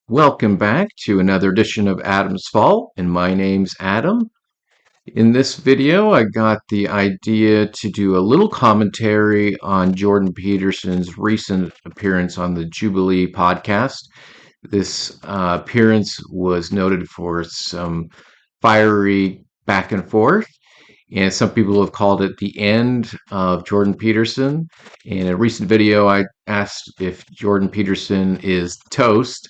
Welcome back to another edition of Adam's Fault, and my name's Adam. In this video, I got the idea to do a little commentary on Jordan Peterson's recent appearance on the Jubilee podcast. This appearance was noted for some fiery back and forth, and some people have called it the end of Jordan Peterson. In a recent video, I asked if Jordan Peterson is toast.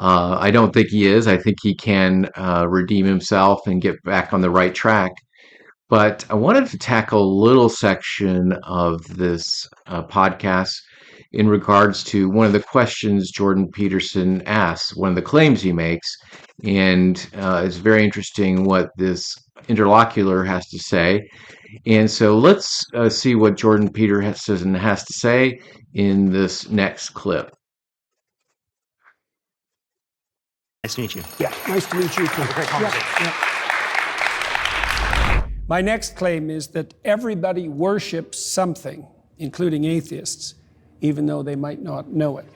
I don't think he is. I think he can redeem himself and get back on the right track. But I wanted to tackle a little section of this podcast in regards to one of the questions Jordan Peterson asks, one of the claims he makes. And it's very interesting what this interlocutor has to say. And so let's see what Jordan Peterson has to say in this next clip. Nice to meet you. Yeah, nice to meet you too. Great conversation. Yeah. My next claim is that everybody worships something, including atheists, even though they might not know it.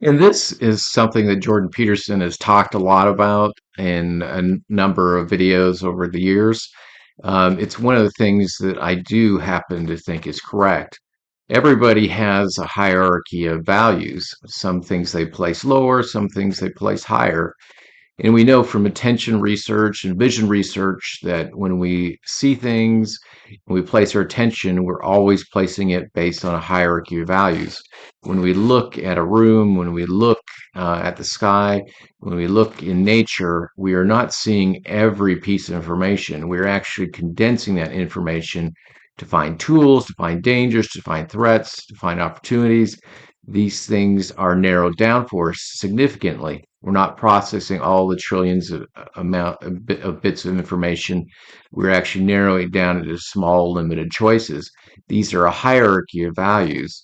And this is something that Jordan Peterson has talked a lot about in a number of videos over the years. It's one of the things that I do happen to think is correct. Everybody has a hierarchy of values. Some things they place lower, some things they place higher. And we know from attention research and vision research that when we see things, when we place our attention, we're always placing it based on a hierarchy of values. When we look at a room, when we look at the sky, when we look in nature, we are not seeing every piece of information. We're actually condensing that information to find tools, to find dangers, to find threats, to find opportunities. These things are narrowed down for us significantly. We're not processing all the trillions of bits of information. We're actually narrowing it down into small, limited choices. These are a hierarchy of values.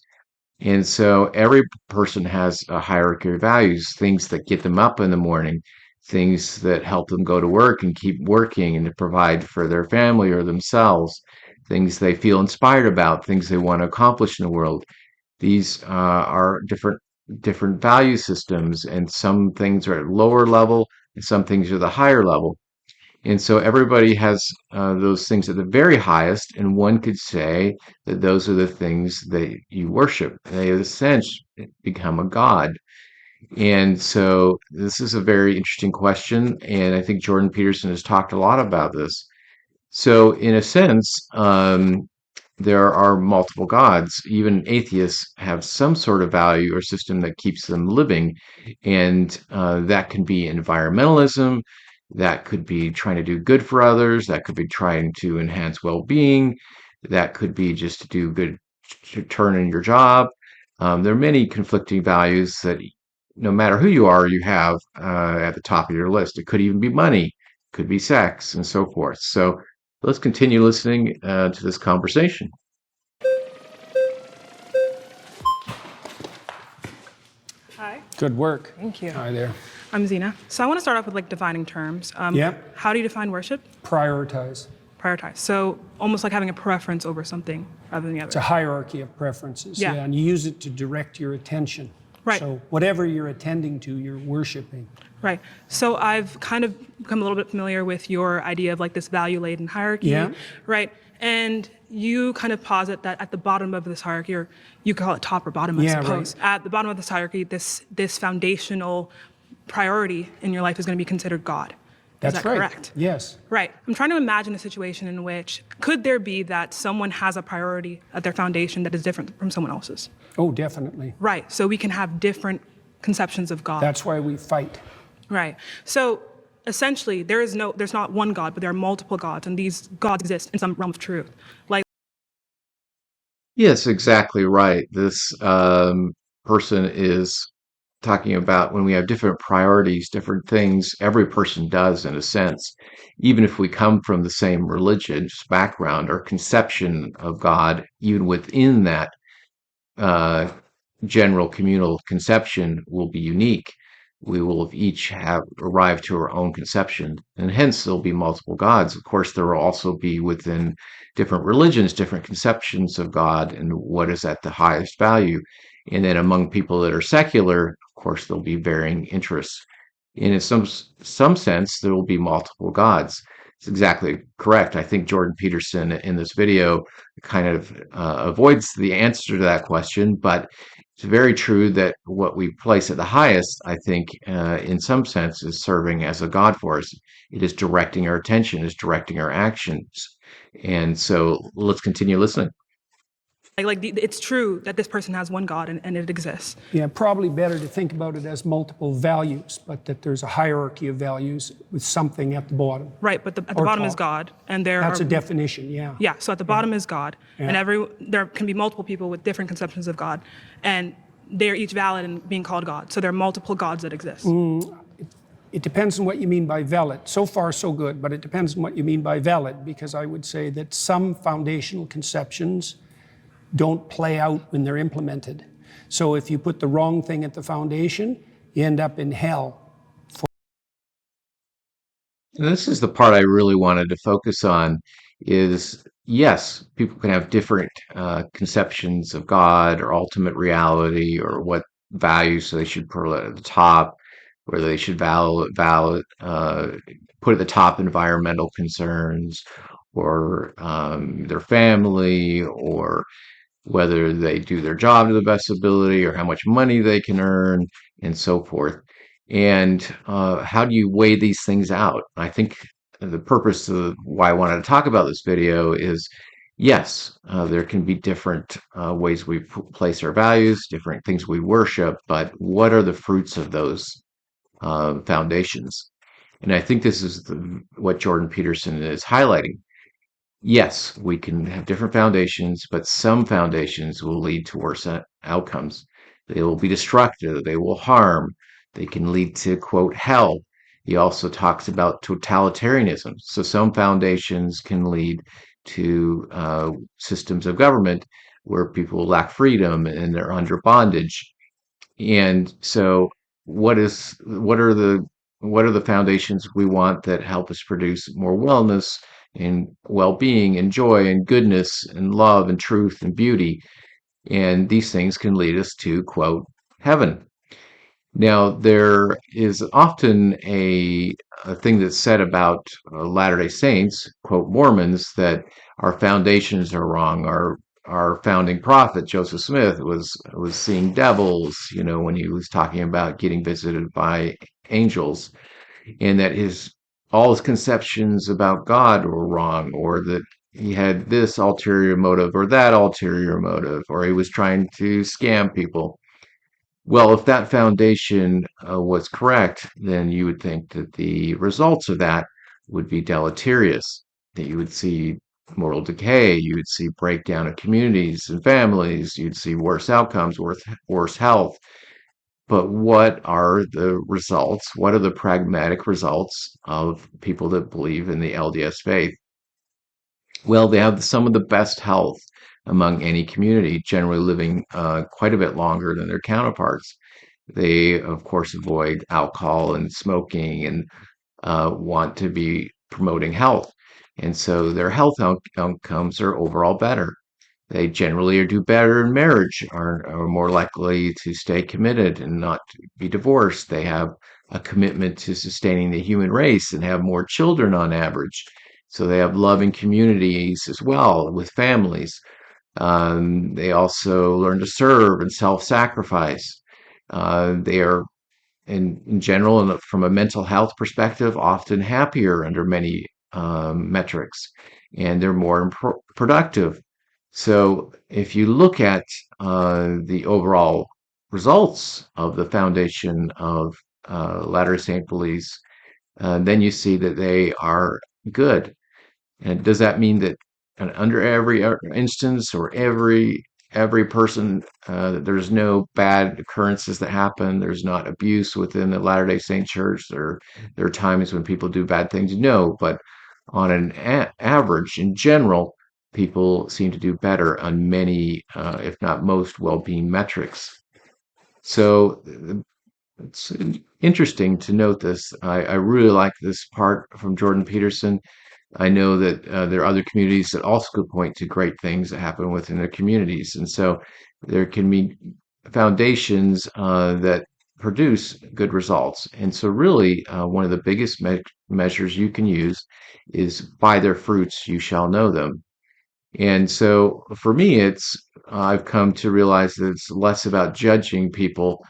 And so every person has a hierarchy of values, things that get them up in the morning, things that help them go to work and keep working and to provide for their family or themselves, things they feel inspired about, things they want to accomplish in the world. These are different value systems, and some things are at lower level, and some things are the higher level. And so everybody has those things at the very highest, and one could say that those are the things that you worship. They, in a sense, become a god. And so this is a very interesting question, and I think Jordan Peterson has talked a lot about this. So, in a sense, there are multiple gods. Even atheists have some sort of value or system that keeps them living, and that can be environmentalism, that could be trying to do good for others, that could be trying to enhance well-being, that could be just to do good, to turn in your job. There are many conflicting values that no matter who you are, you have at the top of your list. It could even be money, could be sex, and so forth. So let's continue listening to this conversation. Hi. Good work. Thank you. Hi there. I'm Zena. So I want to start off with defining terms. Yeah. How do you define worship? Prioritize. Prioritize. So almost like having a preference over something rather than the It's a other. hierarchy of preferences. Yeah. And you use it to direct your attention. Right. So whatever you're attending to, you're worshiping. Right. So I've kind of become a little bit familiar with your idea of this value-laden hierarchy. Yeah. Right. And you kind of posit that at the bottom of this hierarchy, or you could call it top or bottom, I Yeah, suppose. right. At the bottom of this hierarchy, this foundational priority in your life is going to be considered God. That's is that right. correct? Yes. Right. I'm trying to imagine a situation in which could there be that someone has a priority at their foundation that is different from someone else's? Oh, definitely. Right. So we can have different conceptions of God. That's why we fight. Right. So essentially, there's not one God, but there are multiple gods, and these gods exist in some realm of truth. Yes, exactly right. This person is talking about when we have different priorities, different things every person does in a sense. Even if we come from the same religious background or conception of God, even within that uh, general communal conception will be unique. We will each have arrived to our own conception, and hence there'll be multiple gods. Of course, there will also be within different religions, different conceptions of God and what is at the highest value. And then among people that are secular, of course, there'll be varying interests. And in some sense, there will be multiple gods. It's exactly correct. I think Jordan Peterson in this video kind of avoids the answer to that question, but it's very true that what we place at the highest, I think, in some sense, is serving as a God for us. It is directing our attention, is directing our actions. And so let's continue listening. It's true that this person has one God and it exists. Yeah, probably better to think about it as multiple values, but that there's a hierarchy of values with something at the bottom. Right, but at the bottom is God, and That's a definition, yeah. Yeah, so at the bottom is God, Yeah. and there can be multiple people with different conceptions of God, and they're each valid in being called God. So there are multiple gods that exist. It depends on what you mean by valid. So far, so good, but it depends on what you mean by valid, because I would say that some foundational conceptions don't play out when they're implemented. So if you put the wrong thing at the foundation, you end up in hell. And this is the part I really wanted to focus on is yes, people can have different conceptions of God or ultimate reality or what values they should put at the top, whether they should put at the top environmental concerns or their family or whether they do their job to the best ability or how much money they can earn and so forth. And how do you weigh these things out? I think the purpose of why I wanted to talk about this video is yes, there can be different ways we place our values, different things we worship, but what are the fruits of those foundations? And I think this is what Jordan Peterson is highlighting. Yes, we can have different foundations, but some foundations will lead to worse outcomes. They will be destructive, they will harm, they can lead to, quote, hell. He also talks about totalitarianism. So some foundations can lead to systems of government where people lack freedom and they're under bondage. And so what are the foundations we want that help us produce more wellness and well-being and joy and goodness and love and truth and beauty? And these things can lead us to, quote, heaven. Now, there is often a thing that's said about Latter-day Saints, quote, Mormons, that our foundations are wrong. Our founding prophet, Joseph Smith, was seeing devils, when he was talking about getting visited by angels, and that all his conceptions about God were wrong, or that he had this ulterior motive or that ulterior motive, or he was trying to scam people. Well, if that foundation was correct, then you would think that the results of that would be deleterious, that you would see moral decay, you would see breakdown of communities and families, you'd see worse outcomes, worse health. But what are the results? What are the pragmatic results of people that believe in the LDS faith? Well, they have some of the best health among any community, generally living quite a bit longer than their counterparts. They, of course, avoid alcohol and smoking and want to be promoting health. And so their health outcomes are overall better. They generally do better in marriage, are more likely to stay committed and not be divorced. They have a commitment to sustaining the human race and have more children on average. So they have loving communities as well with families. They also learn to serve and self-sacrifice. They are, in general, and from a mental health perspective, often happier under many metrics, and they're more productive. So if you look at the overall results of the foundation of Latter-day Saint beliefs, then you see that they are good. And does that mean that under every instance or every person, there's no bad occurrences that happen? There's not abuse within the Latter-day Saint Church. There are times when people do bad things. No, but on an average, in general, people seem to do better on many, if not most, well-being metrics. So it's interesting to note this. I really like this part from Jordan Peterson. I know that there are other communities that also could point to great things that happen within their communities. And so there can be foundations that produce good results. And so, really, one of the biggest measures you can use is by their fruits you shall know them. And so, for me, I've come to realize that it's less about judging people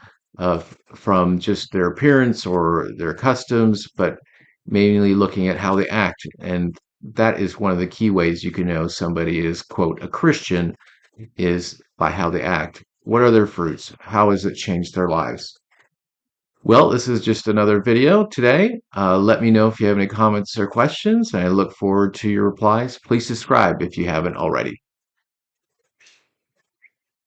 from just their appearance or their customs, but mainly looking at how they act. And that is one of the key ways you can know somebody is, quote, a Christian, is by how they act. What are their fruits? How has it changed their lives? Well, this is just another video today. Let me know if you have any comments or questions, and I look forward to your replies. Please subscribe if you haven't already.